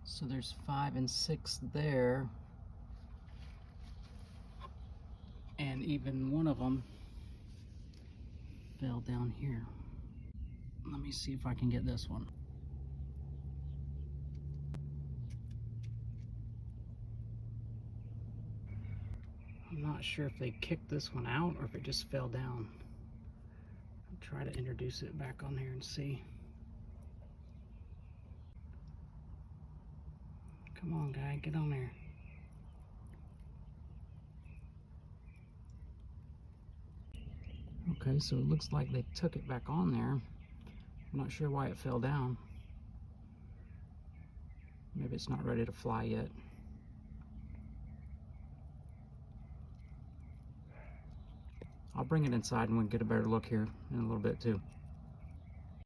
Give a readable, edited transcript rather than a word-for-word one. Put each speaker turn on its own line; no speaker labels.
So there's 5 and 6 there. And even one of them fell down here. Let me see if I can get this one. I'm not sure if they kicked this one out or if it just fell down. I'll try to introduce it back on here and see. Come on, guy, get on there. Okay, so it looks like they took it back on there. I'm not sure why it fell down. Maybe it's not ready to fly yet. I'll bring it inside and we'll get a better look here in a little bit too.